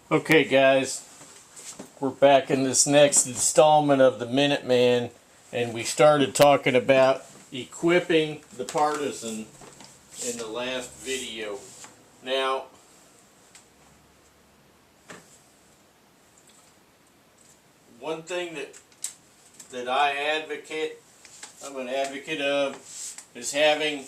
Okay guys, we're back in this next installment of the MinuteMan, and we started talking about equipping the Partisan in the last video. Now, one thing that I'm an advocate of, is having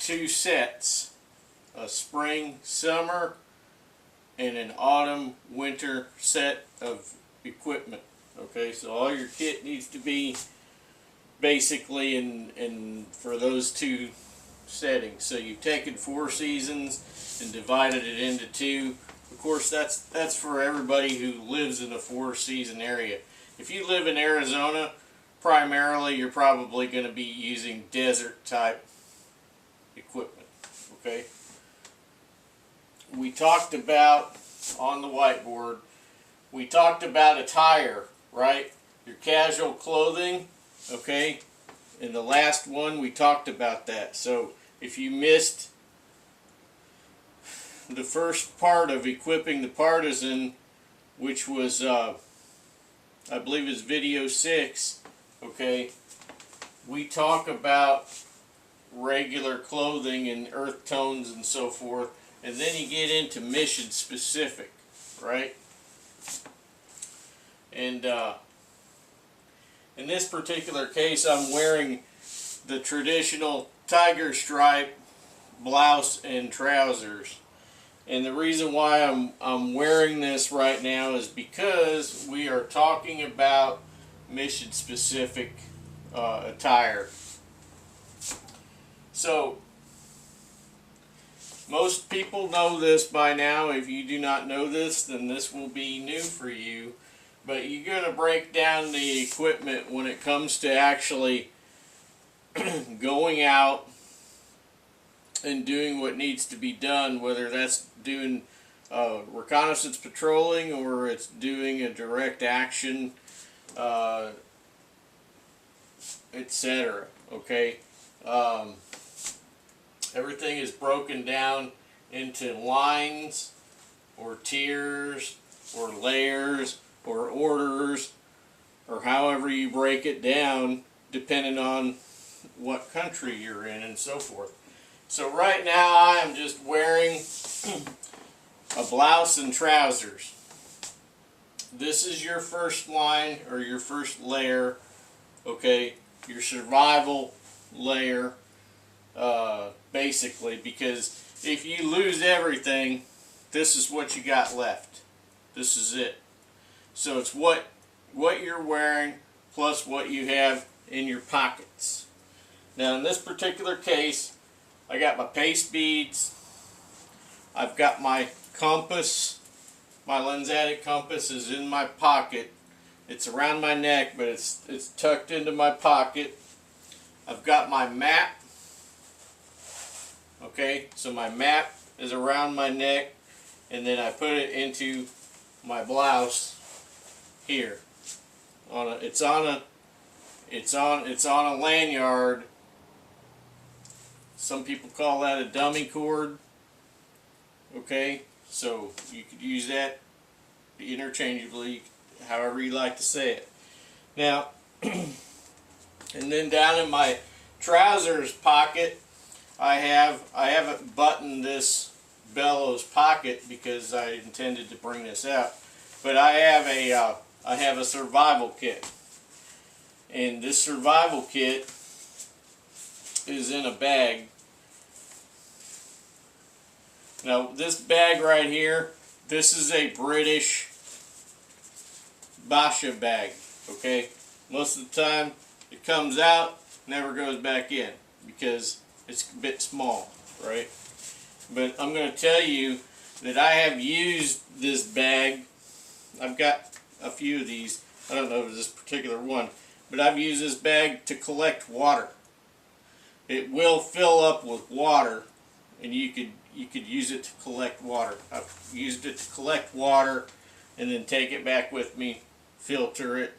two sets. A spring, summer, and an autumn, winter set of equipment. Okay, so all your kit needs to be basically in for those two settings. So you've taken 4 seasons and divided it into 2. Of course, that's for everybody who lives in a 4-season area. If you live in Arizona, primarily you're probably going to be using desert type equipment. Okay. We talked about, on the whiteboard, we talked about attire, right? Your casual clothing, okay? In the last one, we talked about that. So, if you missed the first part of equipping the Partisan, which was, I believe is video 6, okay? We talk about regular clothing and earth tones and so forth. And then you get into mission specific, right? And in this particular case, I'm wearing the traditional tiger stripe blouse and trousers. And the reason why I'm wearing this right now is because we are talking about mission specific attire. So, most people know this by now. If you do not know this, then this will be new for you. But you're going to break down the equipment when it comes to actually going out and doing what needs to be done, whether that's doing reconnaissance patrolling or it's doing a direct action, etc. Okay? Everything is broken down into lines or tiers or layers or orders, or however you break it down depending on what country you're in and so forth. So right now I am just wearing a blouse and trousers. This is your first line or your first layer, okay, your survival layer. Basically, because if you lose everything, this is what you got left. This is it. So it's what you're wearing plus what you have in your pockets. Now in this particular case, I got my paste beads. I've got my compass. My lensatic compass is in my pocket. It's around my neck, but it's tucked into my pocket. I've got my map. Okay, so my map is around my neck, and then I put it into my blouse here. It's on a lanyard. Some people call that a dummy cord. Okay, so you could use that interchangeably, however you like to say it. Now, and then down in my trousers pocket, I haven't buttoned this bellows pocket because I intended to bring this out, but I have a survival kit, and this survival kit is in a bag. Now this bag right here, this is a British Basha bag. Okay, most of the time it comes out, never goes back in because it's a bit small, right? But I'm going to tell you that I have used this bag. I've got a few of these. I don't know if it's this particular one, but I've used this bag to collect water. It will fill up with water, and you could use it to collect water. I've used it to collect water and then take it back with me, filter it,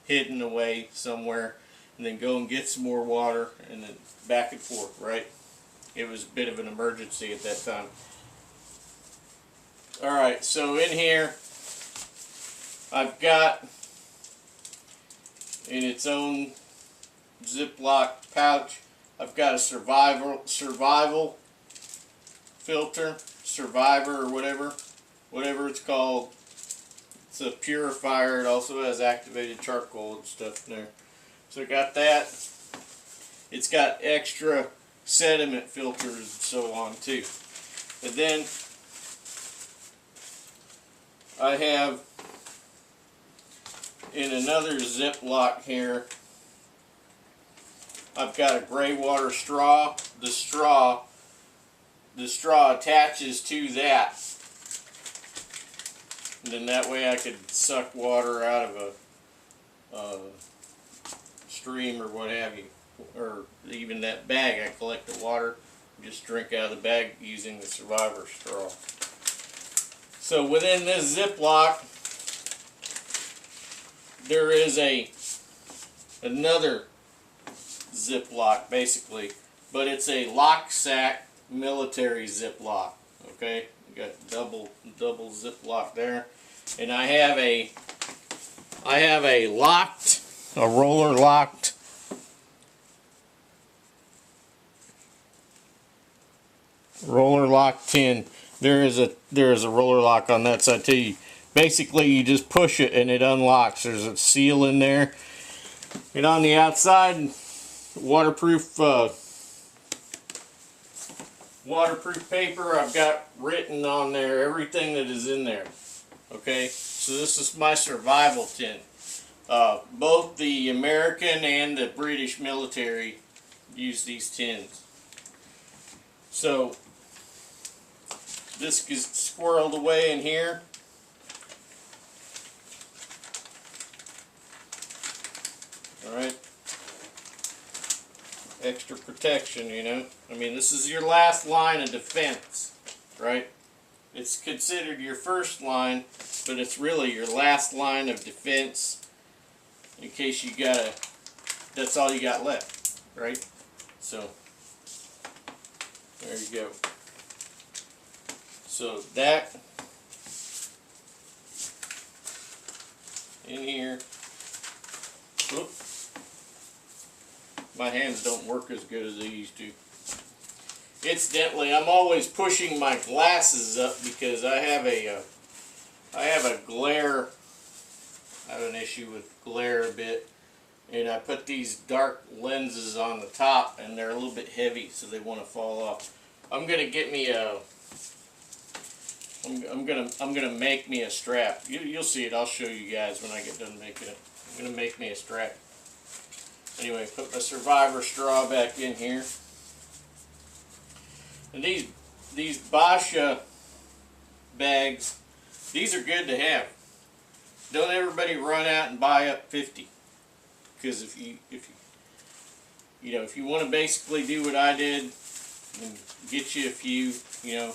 hidden away somewhere, and then go and get some more water, and then back and forth, right? It was a bit of an emergency at that time. Alright, so in here I've got in its own Ziploc pouch, I've got a survival filter, survivor or whatever it's called. It's a purifier. It also has activated charcoal and stuff in there. So I got that. It's got extra sediment filters and so on too. And then I have in another Ziploc here, I've got a gray water straw. The straw attaches to that. And then that way I could suck water out of a stream or what have you. Or even that bag. I collect the water, just drink out of the bag using the survivor straw. So within this Ziploc, there is another Ziploc basically, but it's a lock sack military Ziploc. Okay, you got double Ziploc there, and I have a roller locked tin. There is a roller lock on that side too. Basically, you just push it and it unlocks. There's a seal in there, and on the outside, waterproof paper. I've got written on there everything that is in there. Okay, so this is my survival tin. Both the American and the British military use these tins. So this is squirreled away in here. Alright. Extra protection, you know. I mean, this is your last line of defense, right? It's considered your first line, but it's really your last line of defense in case you gotta, that's all you got left, right? So, there you go. So that in here. Whoop. My hands don't work as good as they used to. Incidentally, I'm always pushing my glasses up because I have a glare. I have an issue with glare a bit, and I put these dark lenses on the top, and they're a little bit heavy, so they want to fall off. I'm gonna get me a. I'm gonna make me a strap. You'll see it. I'll show you guys when I get done making it. I'm gonna make me a strap. Anyway, put my survivor straw back in here. And these Basha bags, these are good to have. Don't everybody run out and buy up 50. Because if you want to basically do what I did and get you a few, you know,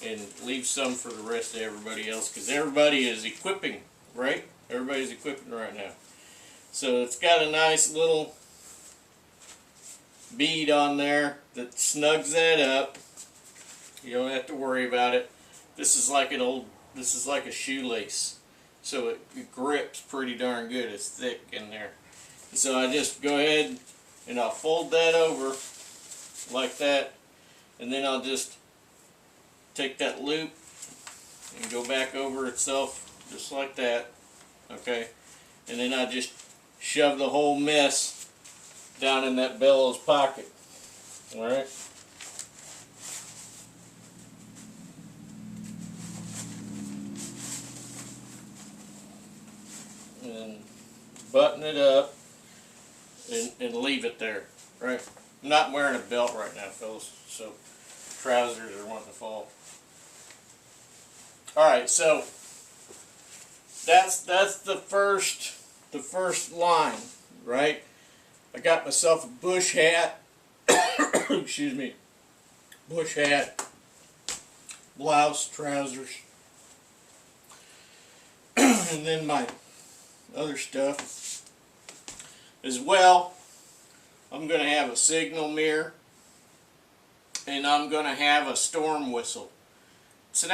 and leave some for the rest of everybody else, because everybody is equipping, right? Everybody's equipping right now. So it's got a nice little bead on there that snugs that up. You don't have to worry about it. This is like a shoelace. So it grips pretty darn good. It's thick in there. So I just go ahead and I'll fold that over like that, and then I'll just take that loop and go back over itself just like that. Okay, and then I just shove the whole mess down in that bellows pocket. Alright. And button it up and leave it there. Right. I'm not wearing a belt right now, fellas, so trousers are wanting to fall. Alright, so that's the first line, right? I got myself a bush hat, excuse me, bush hat, blouse, trousers, and then my other stuff as well. I'm going to have a signal mirror, and I'm going to have a storm whistle. it's an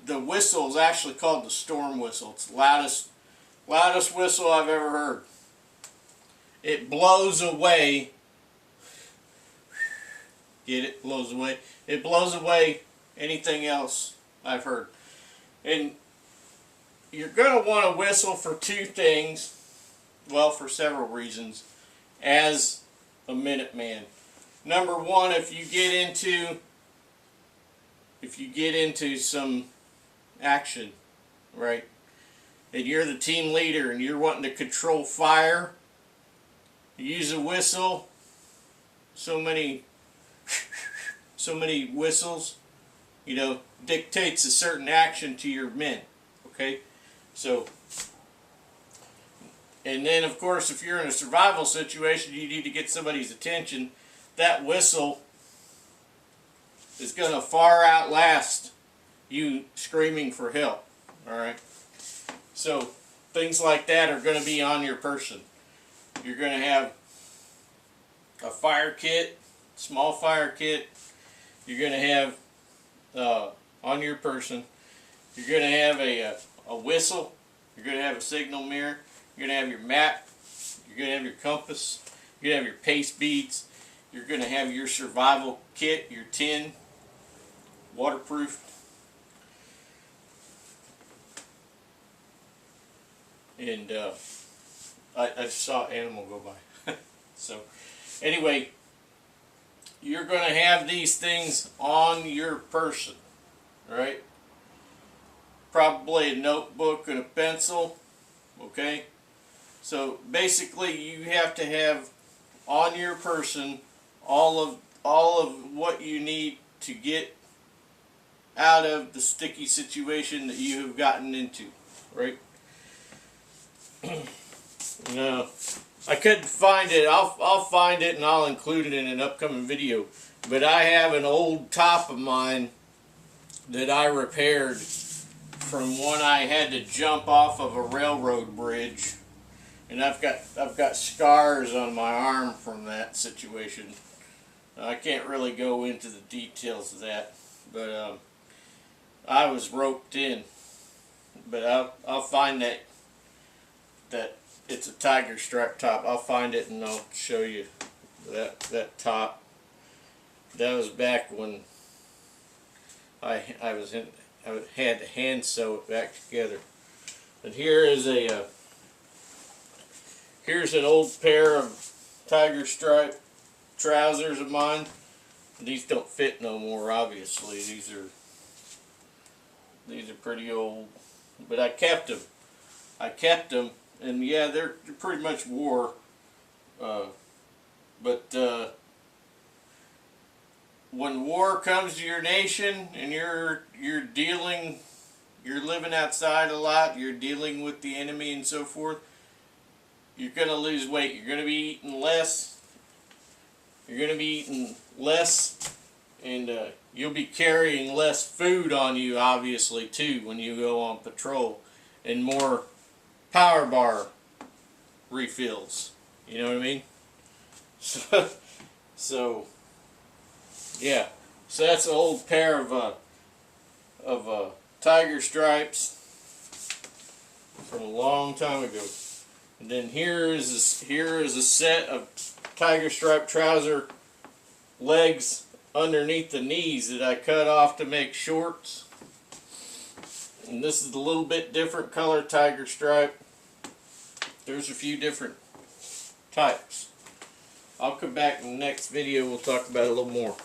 the whistle is actually called the storm whistle. It's the loudest whistle I've ever heard. It blows away. Get it? Blows away. It blows away anything else I've heard. And you're going to want to whistle for two things. Well, for several reasons. As a Minuteman. Number one, if you get into some action, right, and you're the team leader and you're wanting to control fire, you use a whistle. So many whistles, you know, dictates a certain action to your men. Okay, so, and then of course if you're in a survival situation, you need to get somebody's attention. That whistle is going to far outlast you screaming for help. Alright, so things like that are going to be on your person. You're going to have a fire kit, small fire kit. You're going to have on your person, you're going to have a whistle. You're going to have a signal mirror. You're going to have your map. You're going to have your compass. You're going to have your paste beads. You're going to have your survival kit, your tin, waterproof. And I just saw an animal go by. So anyway, you're going to have these things on your person, right? Probably a notebook and a pencil, okay? So basically you have to have on your person all of what you need to get out of the sticky situation that you have gotten into, right? No, I couldn't find it. I'll find it and I'll include it in an upcoming video. But I have an old top of mine that I repaired from when I had to jump off of a railroad bridge, and I've got scars on my arm from that situation. I can't really go into the details of that, but I was roped in. But I'll find that it's a tiger stripe top. I'll find it and I'll show you that top. That was back when I had to hand sew it back together. And here is here's an old pair of tiger stripe trousers of mine. These don't fit no more, obviously. These are pretty old, but I kept them. And yeah, they're pretty much wore, but when war comes to your nation and you're living outside a lot, you're dealing with the enemy and so forth, you're going to lose weight. You're going to be eating less. And you'll be carrying less food on you, obviously, too, when you go on patrol, and more power bar refills. You know what I mean? So yeah. So that's an old pair of tiger stripes from a long time ago. And then here is a set of tiger stripe trouser legs underneath the knees that I cut off to make shorts. And this is a little bit different color tiger stripe. There's a few different types. I'll come back in the next video. We'll talk about it a little more.